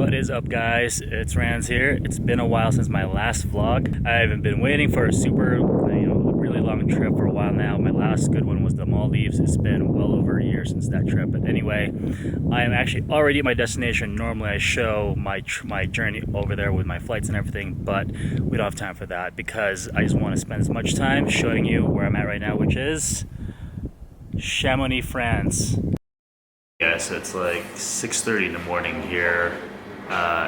What is up, guys? It's Rans here. It's been a while since my last vlog. I've been waiting for a really long trip for a while now. My last good one was the Maldives. It's been well over a year since that trip. But anyway, I am actually already at my destination. Normally I show my journey over there with my flights and everything, but we don't have time for that because I just want to spend as much time showing you where I'm at right now, which is Chamonix, France. Yeah, so it's like 6:30 in the morning here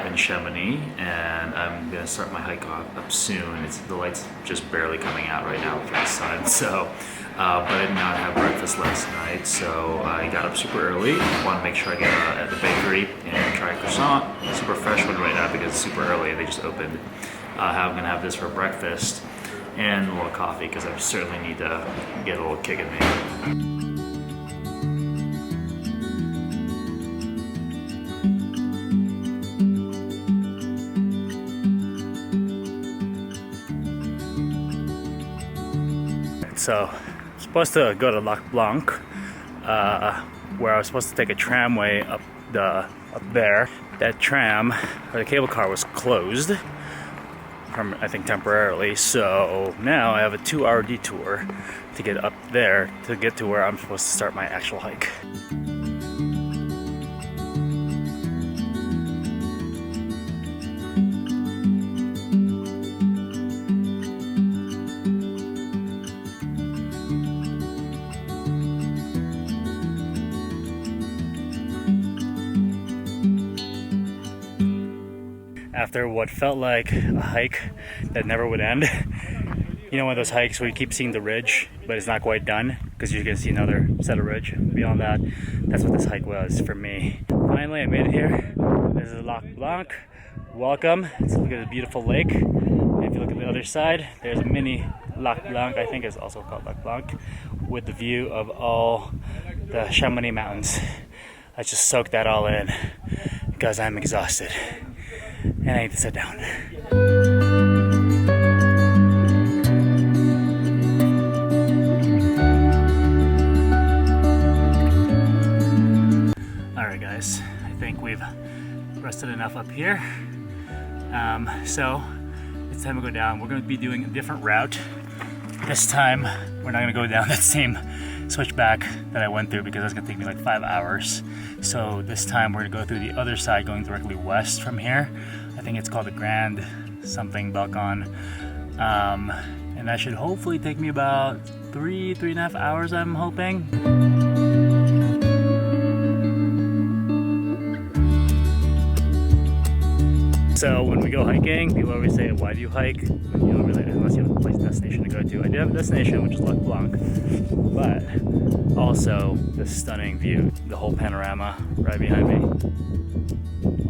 in Chamonix, and I'm gonna start my hike up soon. The light's just barely coming out right now from the sun, so but I did not have breakfast last night, so I got up super early. Want to make sure I get at the bakery and try a croissant, super fresh one right now because it's super early. They just opened. I'm gonna have this for breakfast and a little coffee because I certainly need to get a little kick in me. So, I'm supposed to go to Lac Blanc, where I was supposed to take a tramway up there. That tram, or the cable car, was closed, I think temporarily. So now I have a 2-hour detour to get up there to get to where I'm supposed to start my actual hike. After what felt like a hike that never would end. You know, one of those hikes where you keep seeing the ridge, but it's not quite done because you're gonna see another set of ridge beyond that. That's what this hike was for me. Finally, I made it here. This is Lac Blanc. Welcome. Let's look at the beautiful lake. And if you look at the other side, there's a mini Lac Blanc. I think it's also called Lac Blanc, with the view of all the Chamonix mountains. Let's just soak that all in because I'm exhausted. And I need to sit down. Alright guys, I think we've rested enough up here. So it's time to go down. We're going to be doing a different route. This time we're not going to go down that same switchback that I went through because that's going to take me like 5 hours. So this time we're going to go through the other side, going directly west from here. I think it's called the Grand something Balcon. And that should hopefully take me about 3.5 hours, I'm hoping. So when we go hiking, people always say, why do you hike? You don't really, unless you have a place destination to go to. I do have a destination, which is Lac Blanc, but also this stunning view, the whole panorama right behind me.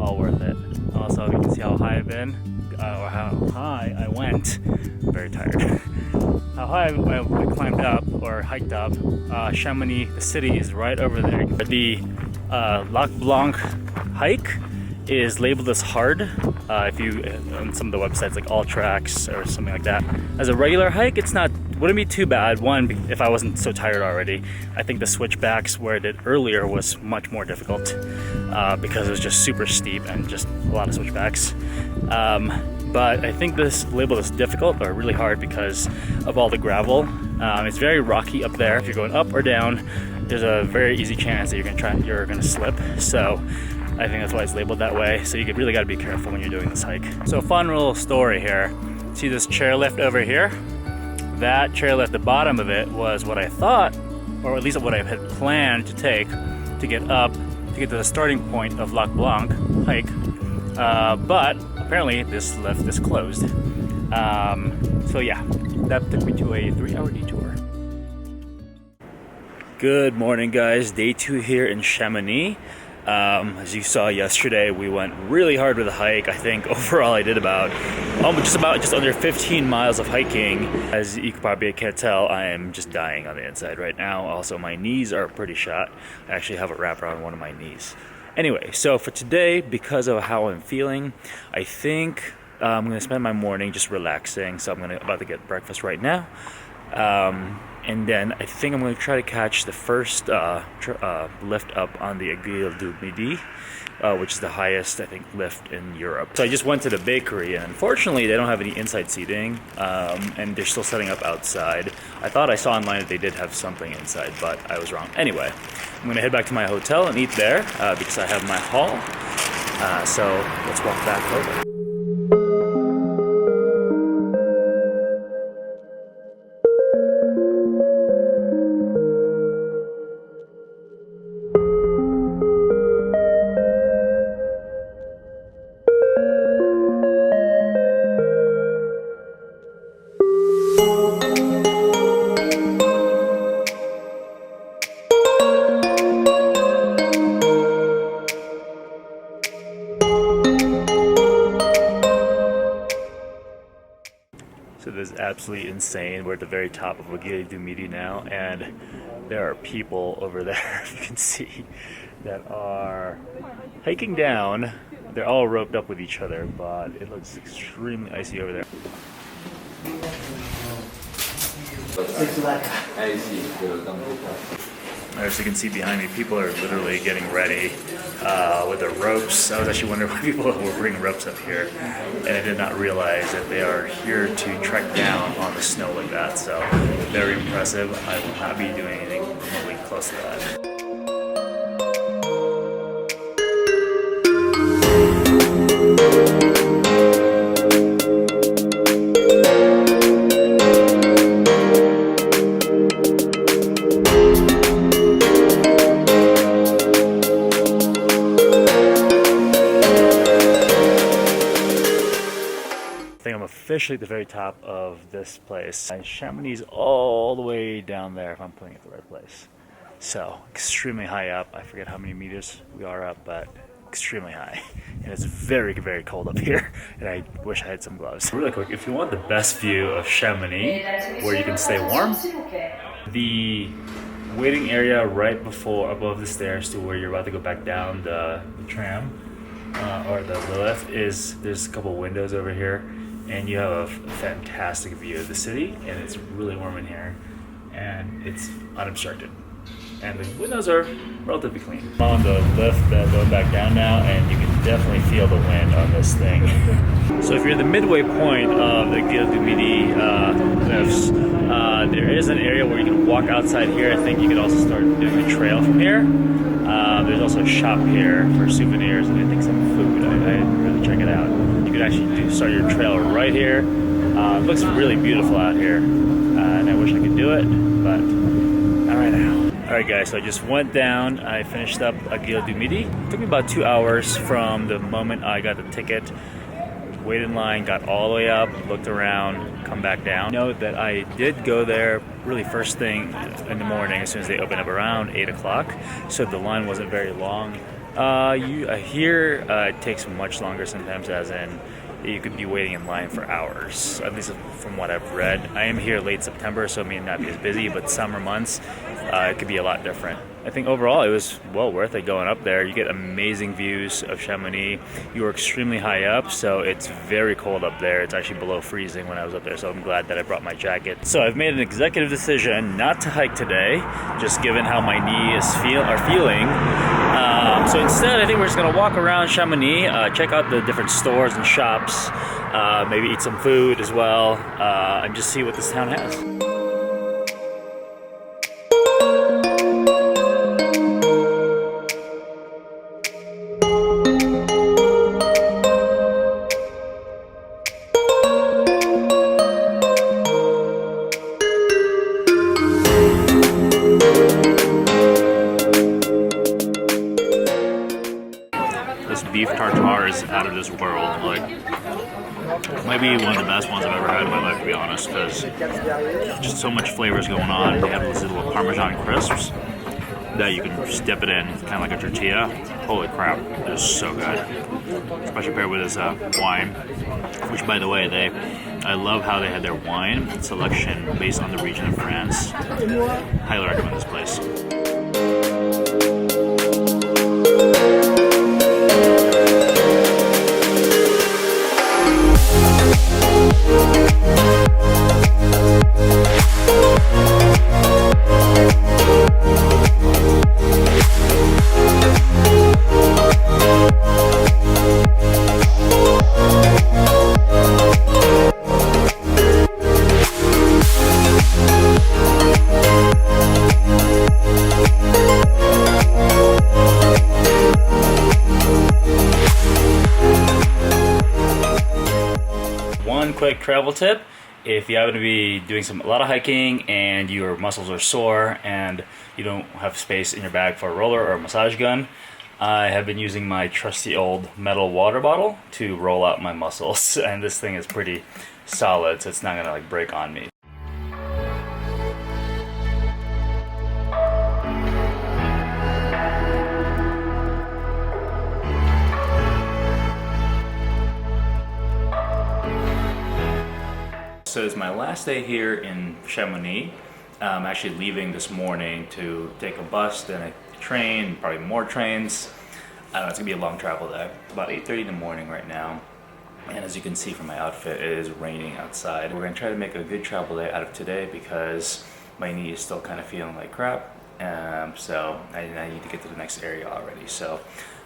All worth it. Also, you can see how high I've been, or how high I went. I'm very tired. How high I climbed up, or hiked up. Chamonix, the city, is right over there. The Lac Blanc hike is labeled as hard. If you on some of the websites like All Tracks or something like that. As a regular hike, wouldn't be too bad. One, if I wasn't so tired already. I think the switchbacks where I did earlier was much more difficult because it was just super steep and just a lot of switchbacks. But I think this label is difficult or really hard because of all the gravel. It's very rocky up there. If you're going up or down, there's a very easy chance that you're gonna slip. So I think that's why it's labeled that way. So you really got to be careful when you're doing this hike. So fun little story here. See this chairlift over here? That chairlift, the bottom of it, was what I thought, or at least what I had planned to take to get up, to get to the starting point of Lac Blanc hike. But apparently this lift is closed. So yeah, that took me to a 3-hour detour. Good morning, guys. Day 2 here in Chamonix. As you saw yesterday, we went really hard with the hike. I think overall I did just under 15 miles of hiking. As you probably can't tell, I am just dying on the inside right now. Also, my knees are pretty shot. I actually have a wrap around one of my knees. Anyway, so for today, because of how I'm feeling, I think I'm going to spend my morning just relaxing. So I'm about to get breakfast right now. And then I think I'm going to try to catch the first lift up on the Aiguille du Midi, which is the highest, I think, lift in Europe. So I just went to the bakery, and unfortunately they don't have any inside seating, and they're still setting up outside. I thought I saw online that they did have something inside, but I was wrong. Anyway, I'm going to head back to my hotel and eat there because I have my haul. So let's walk back over. So this is absolutely insane. We're at the very top of Aiguille du Midi now, and there are people over there, if you can see, that are hiking down. They're all roped up with each other, but it looks extremely icy over there. As you can see behind me, people are literally getting ready with their ropes. I was actually wondering why people were bringing ropes up here, and I did not realize that they are here to trek down on the snow like that. So very impressive. I will not be doing anything remotely close to that. Officially at the very top of this place, and Chamonix all the way down there, if I'm putting it the right place. So extremely high up. I forget how many meters we are up, but extremely high, and it's very, very cold up here, and I wish I had some gloves. Really quick, if you want the best view of Chamonix where you can stay warm, the waiting area right above the stairs to where you're about to go back down the tram or the lift is, there's a couple windows over here, and you have a fantastic view of the city, and it's really warm in here, and it's unobstructed, and the windows are relatively clean. On the lift going back down now, and you can definitely feel the wind on this thing. So if you're at the midway point of the Aiguille du Midi lifts, there is an area where you can walk outside here. I think you can also start doing a trail from here. There's also a shop here for souvenirs and I think some food. I didn't really check it out. You could actually start your trail right here. It looks really beautiful out here, and I wish I could do it, but not right now. Alright guys, so I just went down, I finished up Aiguille du Midi. It took me about 2 hours from the moment I got the ticket, waited in line, got all the way up, looked around, come back down. Note that I did go there really first thing in the morning as soon as they opened up around 8 o'clock, so the line wasn't very long. Here it takes much longer sometimes, as in you could be waiting in line for hours, at least from what I've read. I am here late September, so it may not be as busy, but summer months it could be a lot different. I think overall it was well worth it going up there. You get amazing views of Chamonix. You are extremely high up, so it's very cold up there. It's actually below freezing when I was up there, so I'm glad that I brought my jacket. So I've made an executive decision not to hike today, just given how my knees are feeling. So instead, I think we're just gonna walk around Chamonix, check out the different stores and shops, maybe eat some food as well, and just see what this town has. Beef tartare is out of this world. Like, might be one of the best ones I've ever had in my life, to be honest, because just so much flavors going on. You have these little Parmesan crisps that you can just dip it in, kind of like a tortilla. Holy crap, it is so good. Especially paired with this wine, which, by the way, I love how they had their wine selection based on the region of France. Highly recommend this place. quick travel tip. If you happen to be doing a lot of hiking and your muscles are sore and you don't have space in your bag for a roller or a massage gun, I have been using my trusty old metal water bottle to roll out my muscles, and this thing is pretty solid, so it's not gonna like break on me. So it's my last day here in Chamonix. I'm actually leaving this morning to take a bus, then a train, probably more trains. I don't know, it's gonna be a long travel day. It's about 8:30 in the morning right now. And as you can see from my outfit, it is raining outside. We're gonna try to make a good travel day out of today because my knee is still kind of feeling like crap. So I need to get to the next area already. So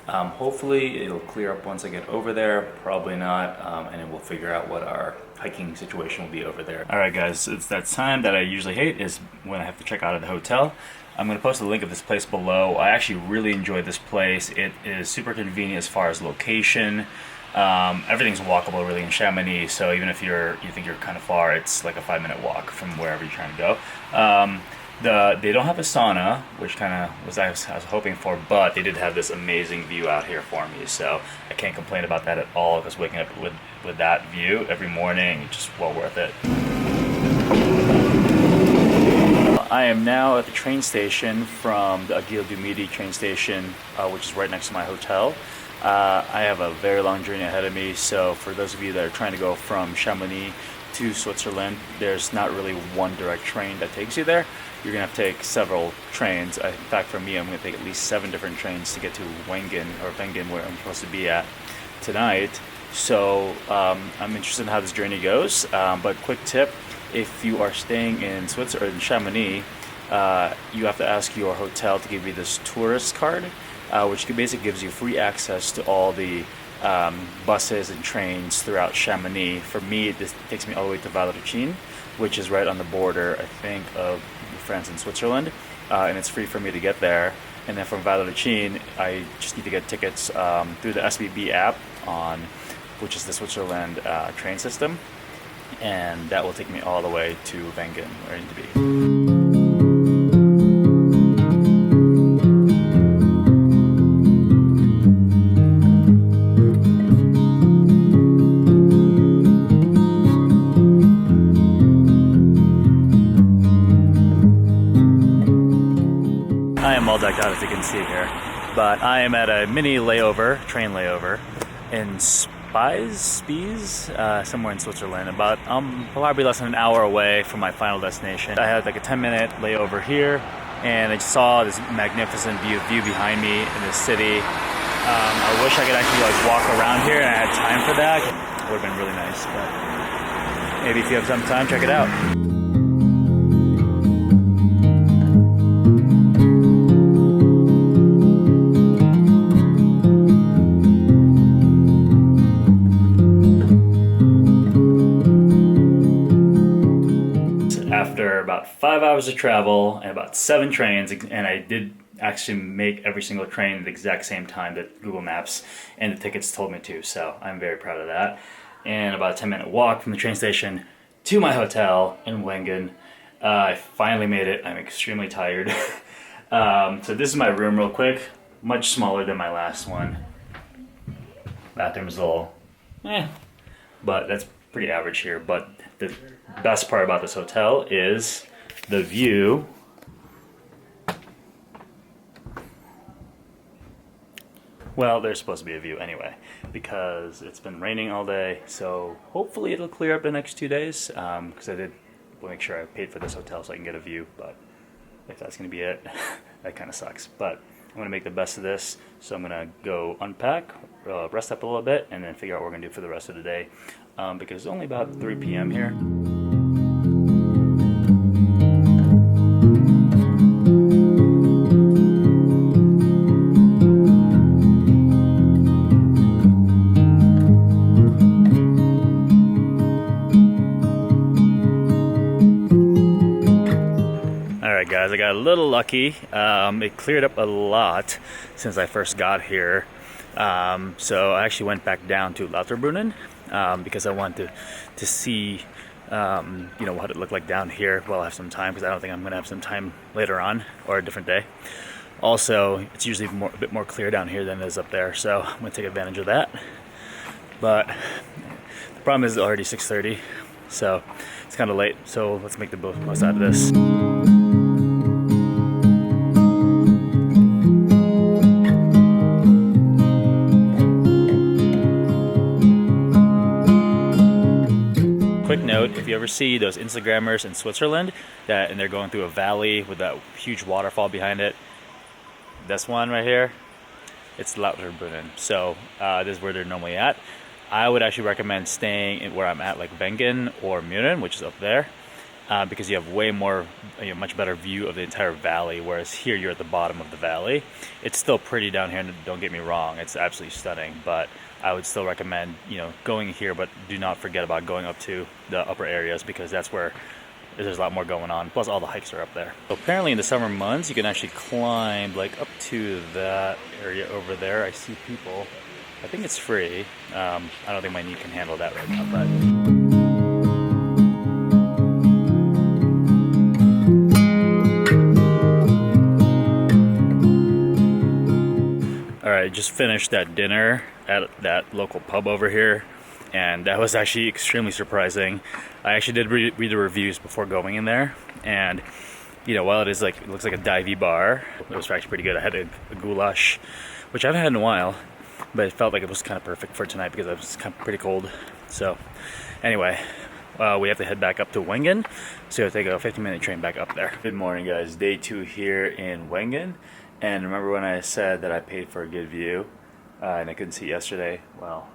hopefully it'll clear up once I get over there, probably not, and then we'll figure out what our hiking situation will be over there. Alright guys, it's that time that I usually hate, is when I have to check out of the hotel. I'm going to post a link of this place below. I actually really enjoyed this place. It is super convenient as far as location. Everything's walkable really in Chamonix, so even if you think you're kind of far, it's like a 5-minute walk from wherever you're trying to go. They don't have a sauna, which kind of was I was hoping for, but they did have this amazing view out here for me, so I can't complain about that at all, because waking up with that view every morning is just well worth it. I am now at the train station from the Aiguille du Midi train station, which is right next to my hotel. I have a very long journey ahead of me, so for those of you that are trying to go from Chamonix to Switzerland, there's not really one direct train that takes you there. You're going to have to take several trains. In fact, for me, I'm going to take at least 7 different trains to get to Wengen, where I'm supposed to be at tonight. So I'm interested in how this journey goes, but quick tip, if you are staying in Switzerland or in Chamonix, you have to ask your hotel to give you this tourist card, which basically gives you free access to all the buses and trains throughout Chamonix. For me, this takes me all the way to Valorcine, which is right on the border, I think, of France and Switzerland, and it's free for me to get there. And then from Valorcine, I just need to get tickets through the SBB app, which is the Switzerland train system, and that will take me all the way to Wengen, where I need to be. All decked out, as you can see here, but I am at a mini train layover in Spies, somewhere in Switzerland, about probably less than an hour away from my final destination. I had like a 10-minute layover here, and I just saw this magnificent view behind me in the city. I wish I could actually like walk around here, and I had time for that. It would have been really nice, but maybe if you have some time, check it out. After about 5 hours of travel and about 7 trains, and I did actually make every single train at the exact same time that Google Maps and the tickets told me to, so I'm very proud of that. And about a 10-minute walk from the train station to my hotel in Wengen. I finally made it. I'm extremely tired. So this is my room real quick, much smaller than my last one. Bathroom is a little but that's pretty average here. But the best part about this hotel is the view. Well, there's supposed to be a view anyway, because it's been raining all day, so hopefully it'll clear up the next 2 days, because I did make sure I paid for this hotel so I can get a view, but if that's going to be it, that kind of sucks. But I'm going to make the best of this, so I'm going to go unpack, rest up a little bit, and then figure out what we're going to do for the rest of the day, because it's only about 3 p.m. here. Alright guys, I got a little lucky. It cleared up a lot since I first got here. So I actually went back down to Lauterbrunnen because I wanted to see you know, what it looked like down here while I have some time, because I don't think I'm going to have some time later on or a different day. Also, it's usually a bit more clear down here than it is up there, so I'm going to take advantage of that. But the problem is it's already 6:30, so it's kind of late, so let's make the most out of this. Quick note, if you ever see those Instagrammers in Switzerland and they're going through a valley with that huge waterfall behind it, this one right here, it's Lauterbrunnen. So this is where they're normally at. I would actually recommend staying where I'm at, like Wengen or Mürren, which is up there, because you have way more, much better view of the entire valley, whereas here you're at the bottom of the valley. It's still pretty down here, don't get me wrong, it's absolutely stunning, but I would still recommend, going here, but do not forget about going up to the upper areas, because that's where there's a lot more going on. Plus all the hikes are up there. So apparently in the summer months, you can actually climb like up to that area over there. I see people. I think it's free. I don't think my knee can handle that right now, but. All right, just finished that dinner at that local pub over here, and that was actually extremely surprising. I actually did read the reviews before going in there, and while it looks like a divey bar, it was actually pretty good. I had a goulash, which I haven't had in a while, but it felt like it was kind of perfect for tonight because it was kind of pretty cold. So anyway, we have to head back up to Wengen, so we'll take a 15-minute train back up there. Good morning, guys. Day 2 here in Wengen. And remember when I said that I paid for a good view and I couldn't see yesterday? Well,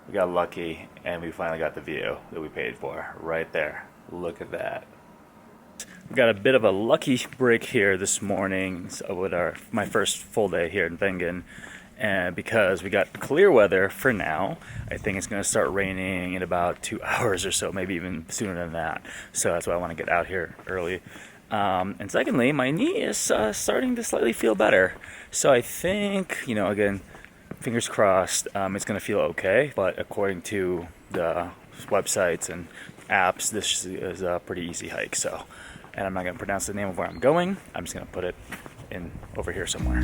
we got lucky and we finally got the view that we paid for right there. Look at that. We got a bit of a lucky break here this morning with my first full day here in Wengen, and because we got clear weather for now. I think it's going to start raining in about 2 hours or so, maybe even sooner than that. So that's why I want to get out here early. And secondly, my knee is starting to slightly feel better. So I think, again, fingers crossed, it's going to feel okay. But according to the websites and apps, this is a pretty easy hike. So, and I'm not going to pronounce the name of where I'm going. I'm just going to put it in over here somewhere.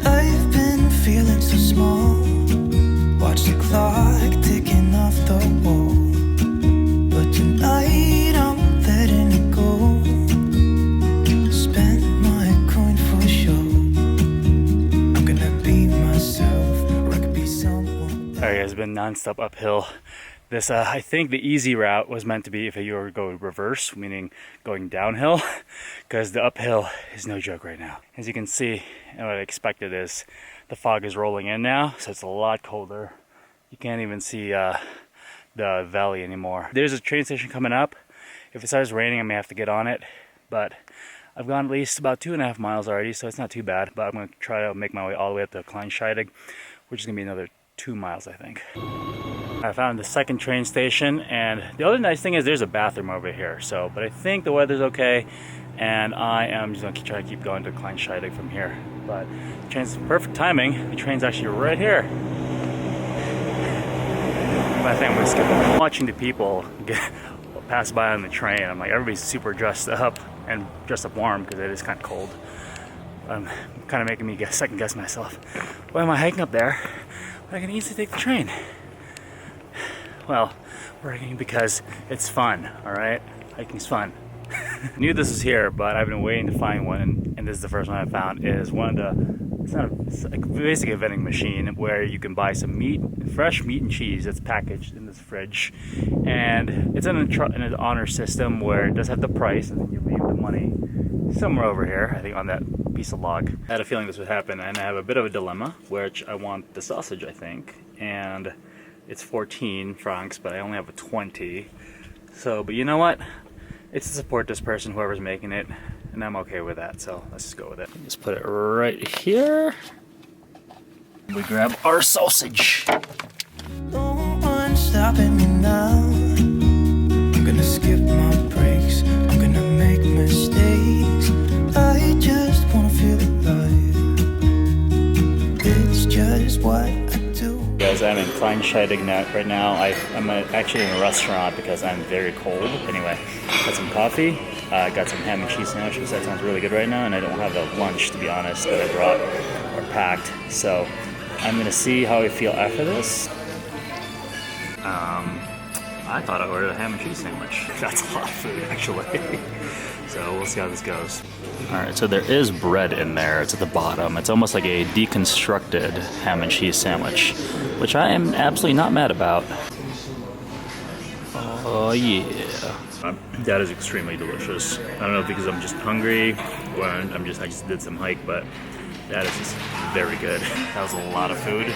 I've been feeling so small. Watch the clock ticking off the wall, but tonight I'm letting it go. Spend my coin for sure. I'm gonna be myself, or I could be someone. Alright guys, it's been non-stop uphill. This, I think the easy route was meant to be if you were to go reverse, meaning going downhill, because the uphill is no joke right now. As you can see, and what I expected is the fog is rolling in now, so it's a lot colder. You can't even see the valley anymore. There's a train station coming up. If it starts raining, I may have to get on it, but I've gone at least about 2.5 miles already, so it's not too bad. But I'm going to try to make my way all the way up to Kleine Scheidegg, which is going to be another 2 miles, I think. I found the second train station, and the other nice thing is there's a bathroom over here. So, but I think the weather's okay, and I am just going to try to keep going to Kleine Scheidegg from here. But the train's perfect timing. The train's actually right here. I think I'm going to skip it. Watching the people pass by on the train, I'm like, everybody's super dressed up and dressed up warm because it is kind of cold. Kind of making me second guess myself. Why am I hiking up there? I can easily take the train. Well, we're hiking because it's fun, alright? Hiking's fun. I knew this was here, but I've been waiting to find one, and this is the first one I found. It is one of the, it's basically a vending machine where you can buy some meat, fresh meat and cheese that's packaged in this fridge. And it's in an honor system where it does have the price, and then you leave the money somewhere over here, I think on that piece of log. I had a feeling this would happen, and I have a bit of a dilemma, which I want the sausage, I think, and it's 14 francs, but I only have a 20. So, but you know what? It's to support this person, whoever's making it, and I'm okay with that, so let's just go with it. Just put it right here. We grab our sausage. No one's stopping me now. I'm gonna skip my breaks. I'm gonna make Kleine Scheidegg right now. I'm actually in a restaurant because I'm very cold. Anyway, got some coffee, got some ham and cheese sandwiches. That sounds really good right now, and I don't have a lunch, to be honest, that I brought or packed. So I'm gonna see how I feel after this. I thought I ordered a ham and cheese sandwich. That's a lot of food, actually. So we'll see how this goes. All right, so there is bread in there. It's at the bottom. It's almost like a deconstructed ham and cheese sandwich, which I am absolutely not mad about. Oh yeah. That is extremely delicious. I don't know if because I'm just hungry or I just did some hike, but that is just very good. That was a lot of food.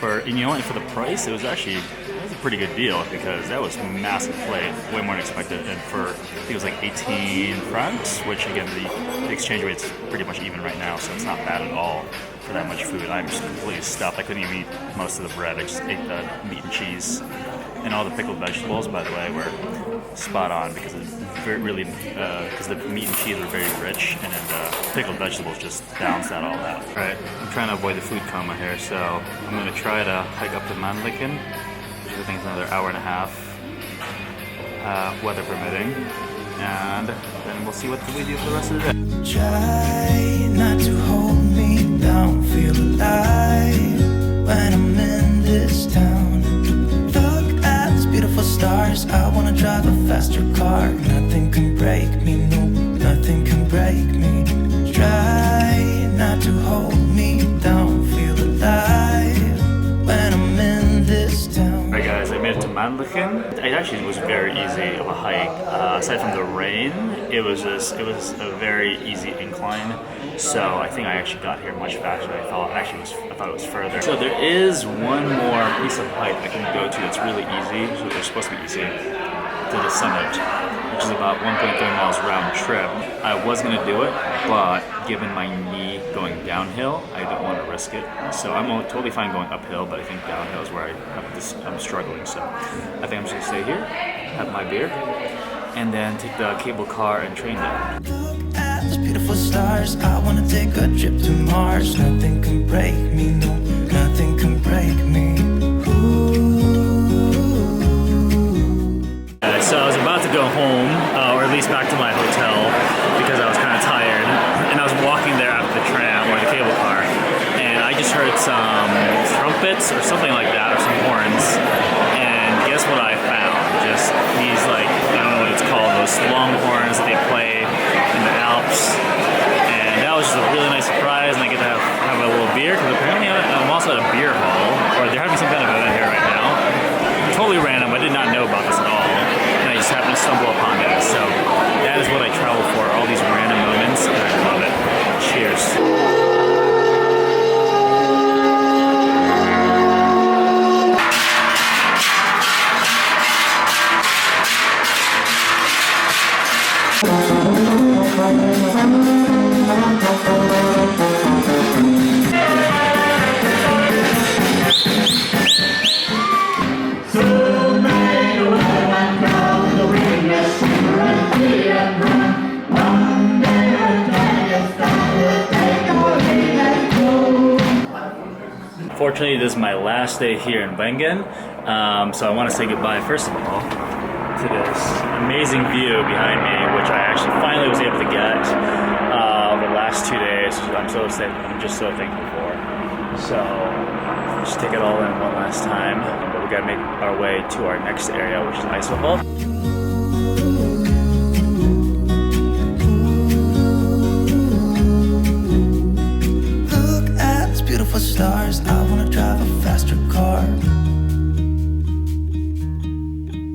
For the price, it was actually a pretty good deal because that was a massive plate, way more than expected. And for I think it was like 18 francs, which again the exchange rate's pretty much even right now, so it's not bad at all for that much food. I'm just completely stuffed. I couldn't even eat most of the bread. I just ate the meat and cheese, and all the pickled vegetables, by the way, were spot on because because the meat and cheese are very rich, and then the pickled vegetables just balance that all out. All right, I'm trying to avoid the food coma here, so I'm gonna try to hike up to Mannlichen, which I think is another hour and a half, weather permitting, and then we'll see what we do for the rest of the day. Try not to hold me down, feel alive when I'm in this town. Look at these beautiful stars, I wanna drive a faster car. Nothing can break me, no, nothing can break me. Try not to hold me down, feel alive when I'm in this town. Alright guys, I made it to Mannlichen. It actually was very easy of a hike. Aside from the rain, it was a very easy incline. So I think I actually got here much faster than I thought. Actually, I thought it was further. So there is one more piece of hike I can go to that's really easy. So they're supposed to be easy, to the summit, which is about 1.3 miles round trip. I was gonna do it, but given my knee going downhill, I don't want to risk it. So I'm totally fine going uphill, but I think downhill is where I'm struggling. So I think I'm just gonna stay here, have my beer, and then take the cable car and train down. Look at these beautiful stars, I wanna take a trip to Mars. Nothing can break me, no, nothing can break me. So I was about to go home, or at least back to my hotel, because I was kind of tired. And I was walking there after the tram or the cable car, and I just heard some trumpets or something like that, or some horns. And guess what I found? Just these, like, I don't know what it's called, those long horns that they play in the Alps. And that was just a really nice surprise, and I get to have a little beer, because apparently I'm also at a beer hall, or they're having some kind of event here right now. Totally random, I did not know about this at all. I just happened to stumble upon it. So that is what I travel for, all these random moments, and I love it. Cheers. Fortunately, this is my last day here in Wengen, so I want to say goodbye, first of all, to this amazing view behind me, which I actually finally was able to get over the last 2 days. I'm just so thankful for. So, just take it all in one last time, but we got to make our way to our next area, which is Waterfall. Beautiful stars, I wanna drive a faster car.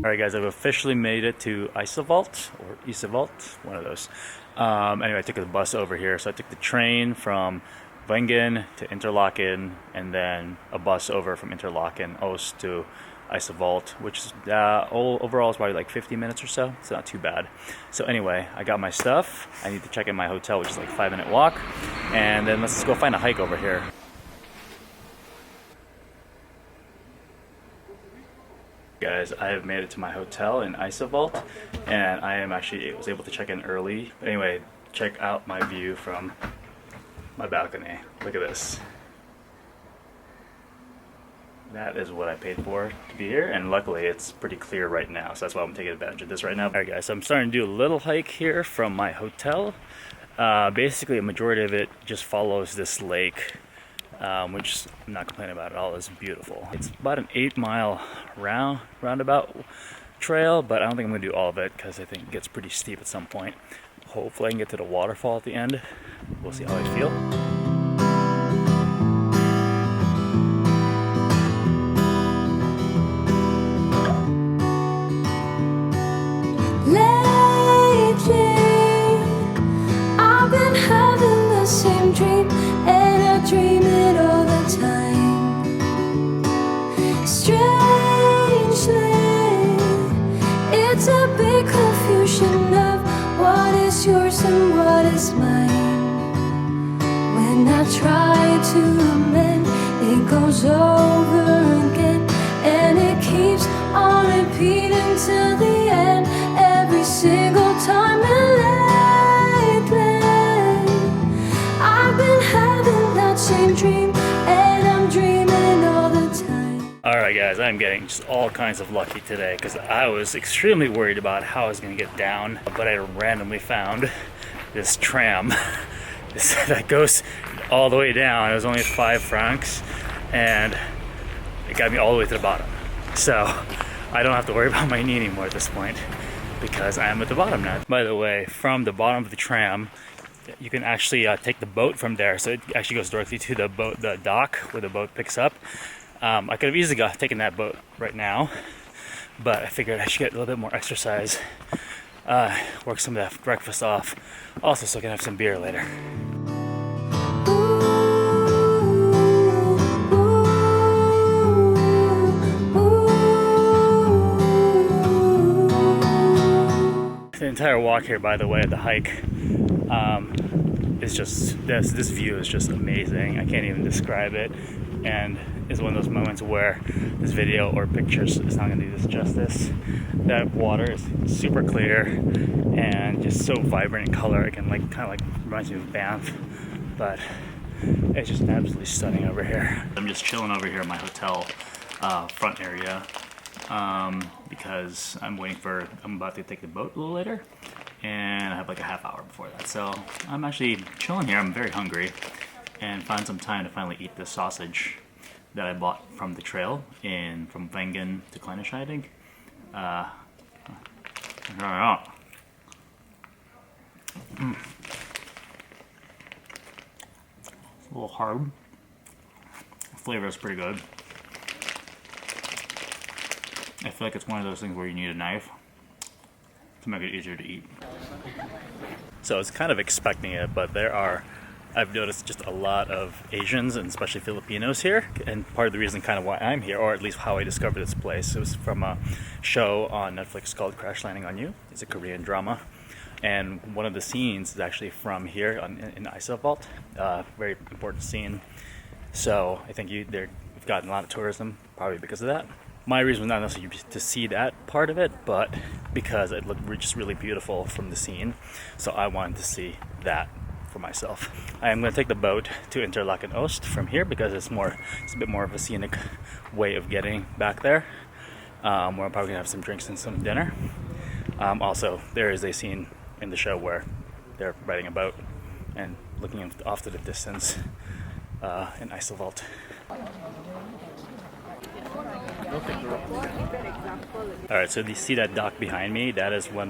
Alright guys, I've officially made it to Eiselwald, or Isewald, one of those. Anyway, I took the bus over here, so I took the train from Wengen to Interlaken, and then a bus over from Interlaken Oost to Eiselwald, which is overall is probably like 50 minutes or so. It's not too bad. So anyway, I got my stuff. I need to check in my hotel, which is like a 5-minute walk, and then let's go find a hike over here. Guys, I have made it to my hotel in Eiselwald, and I was able to check in early. Anyway, check out my view from my balcony. Look at this. that is what I paid for to be here, and luckily it's pretty clear right now, so that's why I'm taking advantage of this right now. Alright guys, so I'm starting to do a little hike here from my hotel. Basically a majority of it just follows this lake, which I'm not complaining about at all. It's beautiful. It's about an 8-mile roundabout trail, but I don't think I'm going to do all of it because I think it gets pretty steep at some point. Hopefully I can get to the waterfall at the end. We'll see how I feel. Same dream, and I dream it all the time. Strangely, it's a big confusion of what is yours and what is mine. When I try to amend, it goes over again, and it keeps on repeating till the end. Every single time same dream, and I'm dreaming all the time. Alright guys, I'm getting just all kinds of lucky today because I was extremely worried about how I was going to get down, but I randomly found this tram that goes all the way down. It was only 5 francs and it got me all the way to the bottom. So I don't have to worry about my knee anymore at this point because I am at the bottom now. By the way, from the bottom of the tram, you can actually take the boat from there, so it actually goes directly to the dock where the boat picks up. I could have easily taken that boat right now, but I figured I should get a little bit more exercise, work some of that breakfast off, also so I can have some beer later. The entire walk here, by the way, the hike, it's just this view is just amazing. I can't even describe it, and it's one of those moments where this video or pictures is not going to do this justice. That water is super clear and just so vibrant in color. It can kind of reminds me of Banff, but it's just absolutely stunning over here. I'm just chilling over here in my hotel front area because I'm about to take the boat a little later, and I have like a half hour before that. So I'm actually chilling here. I'm very hungry and find some time to finally eat this sausage that I bought from the trail from Wengen to Kleine Scheidegg. It's a little hard. The flavor is pretty good. I feel like it's one of those things where you need a knife to make it easier to eat. So I was kind of expecting it, but I've noticed just a lot of Asians and especially Filipinos here, and part of the reason kind of why I'm here, or at least how I discovered this place, it was from a show on Netflix called Crash Landing on You. It's a Korean drama, and one of the scenes is actually from here in Eigernordwand, very important scene. So I think they've gotten a lot of tourism probably because of that. My reason was not necessarily to see that part of it, but because it looked just really beautiful from the scene, so I wanted to see that for myself. I am going to take the boat to Interlaken Oost from here because it's a bit more of a scenic way of getting back there. Where I'm probably going to have some drinks and some dinner. Also, there is a scene in the show where they're riding a boat and looking off to the distance in Eigernordwand. Alright, so you see that dock behind me? That is where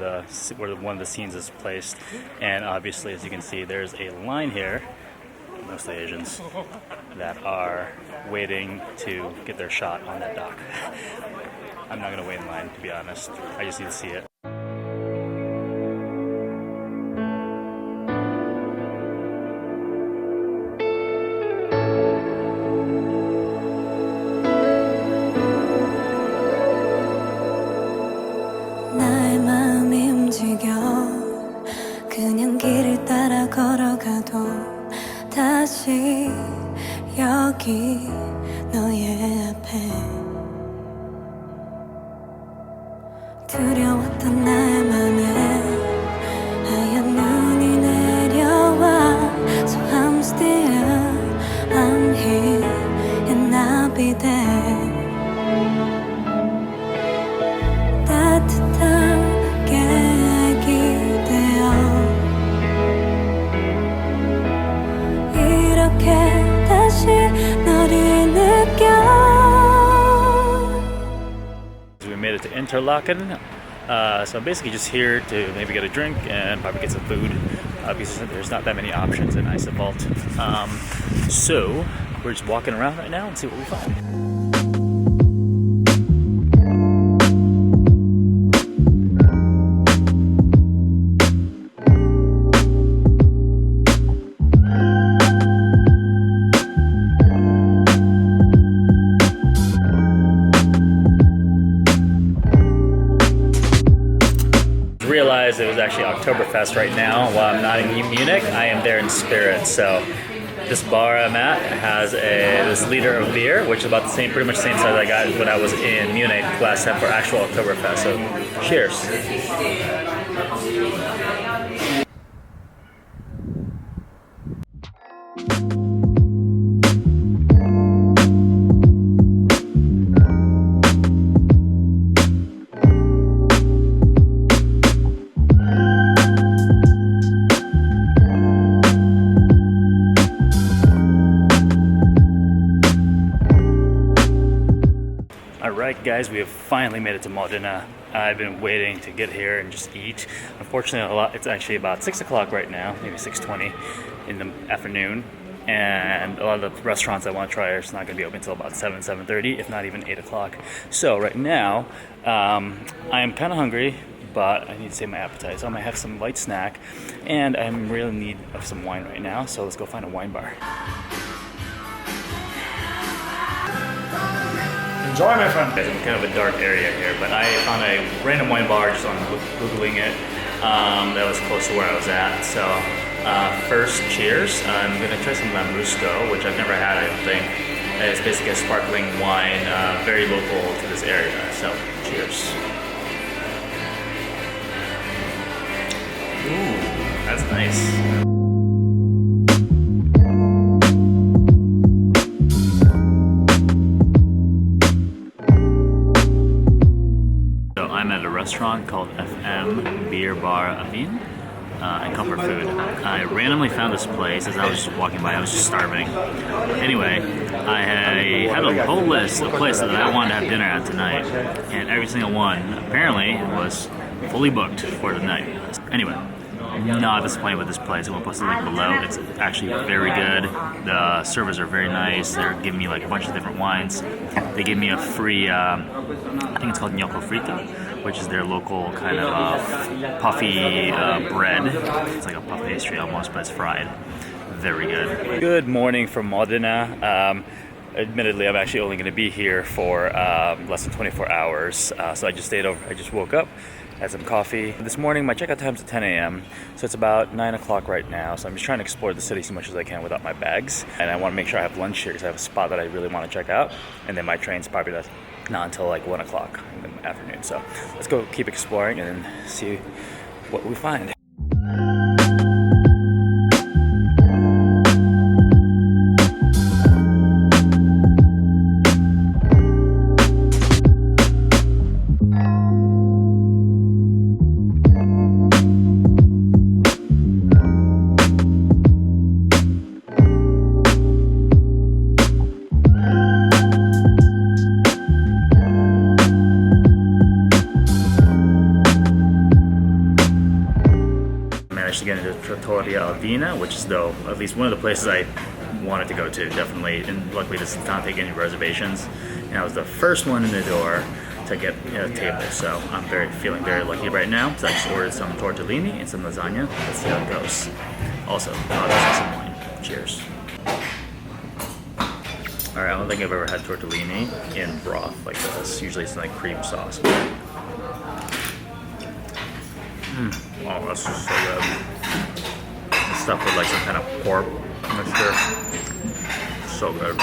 one of the scenes is placed, and obviously, as you can see, there's a line here, mostly Asians, that are waiting to get their shot on that dock. I'm not going to wait in line, to be honest. I just need to see it. 그냥 길을 따라 걸어가도 다시 여기 너의 앞에 두려웠던 나의 맘에 하얀 눈이 내려와. So I'm still, I'm here and I'll be there. to Interlaken. So I'm basically just here to maybe get a drink and probably get some food. Obviously, there's not that many options in Eisenwald. So we're just walking around right now and see what we find. Realized it was actually Oktoberfest right now. While I'm not in Munich, I am there in spirit. So this bar I'm at has this liter of beer, which is about the same, pretty much the same size I got when I was in Munich last time for actual Oktoberfest. So cheers. Alright guys, we have finally made it to Modena. I've been waiting to get here and just eat. Unfortunately, it's actually about 6 o'clock right now, maybe 6:20 in the afternoon. And a lot of the restaurants I want to try are just not going to be open until about 7:30, if not even 8 o'clock. So right now, I am kind of hungry, but I need to save my appetite. So I might have some light snack, and I'm really in need of some wine right now. So let's go find a wine bar. Enjoy, my friend. It's kind of a dark area here, but I found a random wine bar just on Googling it that was close to where I was at. So first, cheers. I'm going to try some Lambrusco, which I've never had, I don't think. It's basically a sparkling wine, very local to this area. So cheers. Ooh, that's nice. I'm at a restaurant called FM Beer Bar VIN and Comfort Food. I randomly found this place as I was just walking by. I was just starving. Anyway, I had a whole list of places that I wanted to have dinner at tonight, and every single one apparently was fully booked for the night. Anyway, not disappointed with this place. I will post the link below. It's actually very good. The servers are very nice. They're giving me like a bunch of different wines. They gave me a free, I think it's called gnocco frito, which is their local kind of puffy bread. It's like a puff pastry almost, but it's fried. Very good. Good morning from Modena. Admittedly, I'm actually only going to be here for less than 24 hours. So I just stayed over. I just woke up, had some coffee. This morning, my checkout time's at 10 a.m. So it's about 9 o'clock right now. So I'm just trying to explore the city as much as I can without my bags. And I want to make sure I have lunch here because I have a spot that I really want to check out. And then my train's probably not until like 1 o'clock in the afternoon. So let's go keep exploring and see what we find. To get into Trattoria Aldina, which is though at least one of the places I wanted to go to, definitely, and luckily this does not take any reservations, and I was the first one in the door to get a table, so I'm feeling very lucky right now. So I just ordered some tortellini and some lasagna. Let's see how it goes. Also, obviously some wine. Cheers. Alright, I don't think I've ever had tortellini in broth like this. Usually it's like cream sauce. Oh, that's just so good. It's stuffed with like some kind of pork mixture. So good.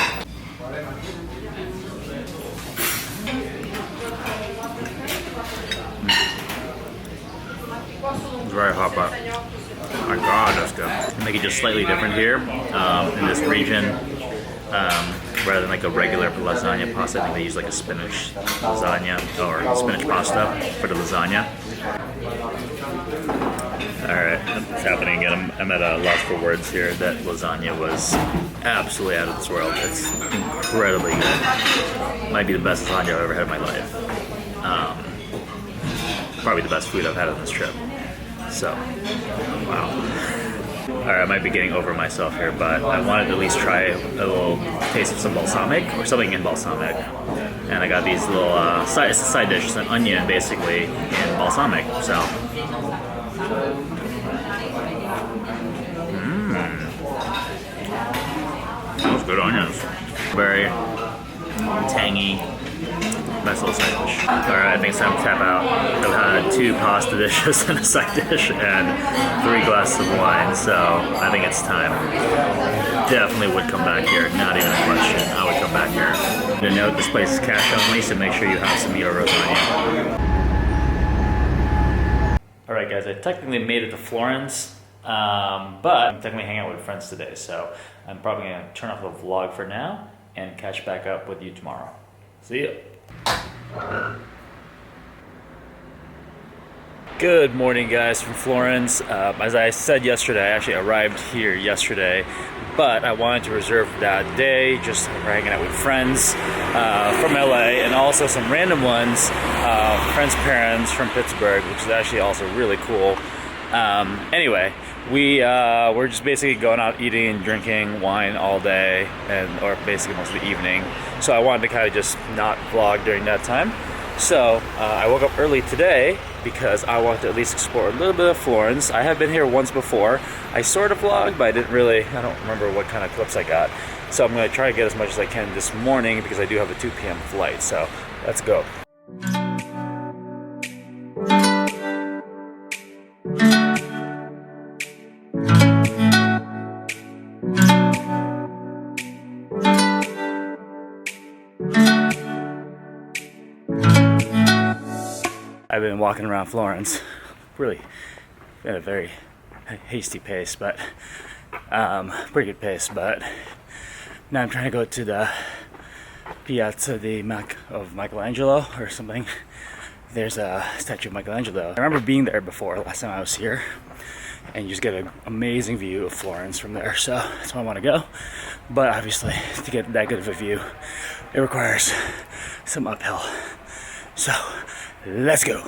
It's very hot, but oh my god, that's good. They make it just slightly different here in this region. Rather than like a regular lasagna pasta, I think they use like a spinach lasagna or spinach pasta for the lasagna. Alright, it's happening again. I'm at a loss for words here. That lasagna was absolutely out of this world. It's incredibly good. Might be the best lasagna I've ever had in my life. probably the best food I've had on this trip. So, wow. Alright, I might be getting over myself here, but I wanted to at least try a little taste of some balsamic, or something in balsamic. And I got these little, it's a side dish, it's an onion basically in balsamic, so. Those good onions. Very tangy. Nice little side dish. Alright, I think it's time to tap out. I've had 2 pasta dishes and a side dish and 3 glasses of wine, so I think it's time. Definitely would come back here, not even a question. I would come back here. To note, this place is cash only, so make sure you have some euros on you. Alright guys, I technically made it to Florence, but I'm technically hanging out with friends today, so I'm probably going to turn off the vlog for now and catch back up with you tomorrow. See ya! Good morning guys from Florence. As I said yesterday, I actually arrived here yesterday, but I wanted to reserve that day just for hanging out with friends from LA and also some random ones, friends' parents from Pittsburgh, which is actually also really cool. Anyway, we're just basically going out eating and drinking wine all day, or basically most of the evening. So I wanted to kind of just not vlog during that time. So I woke up early today because I wanted to at least explore a little bit of Florence. I have been here once before. I sort of vlogged, but I don't remember what kind of clips I got. So I'm going to try to get as much as I can this morning because I do have a 2 p.m. flight. So let's go. I've been walking around Florence, really at a very hasty pace, but pretty good pace. But now I'm trying to go to the Piazza of Michelangelo or something. There's a statue of Michelangelo. I remember being there before last time I was here, and you just get an amazing view of Florence from there. So that's why I want to go. But obviously, to get that good of a view, it requires some uphill. So let's go.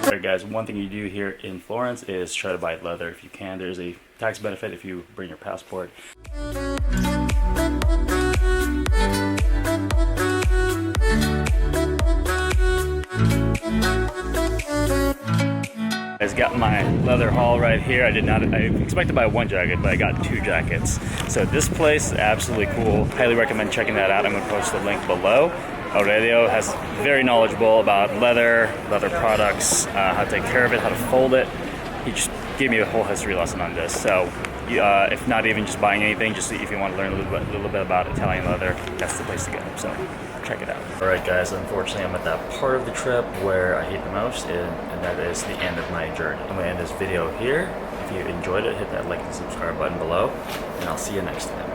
Alright guys, one thing you do here in Florence is try to buy leather if you can. There's a tax benefit if you bring your passport. I got my leather haul right here. I expected to buy 1 jacket, but I got 2 jackets. So this place is absolutely cool. Highly recommend checking that out. I'm going to post the link below. Aurelio has very knowledgeable about leather products, how to take care of it, how to fold it. He just gave me a whole history lesson on this. So if not even just buying anything, just if you want to learn a little bit about Italian leather, that's the place to go. So check it out. Alright guys, unfortunately I'm at that part of the trip where I hate the most, and that is the end of my journey. I'm going to end this video here. If you enjoyed it, hit that like and subscribe button below, and I'll see you next time.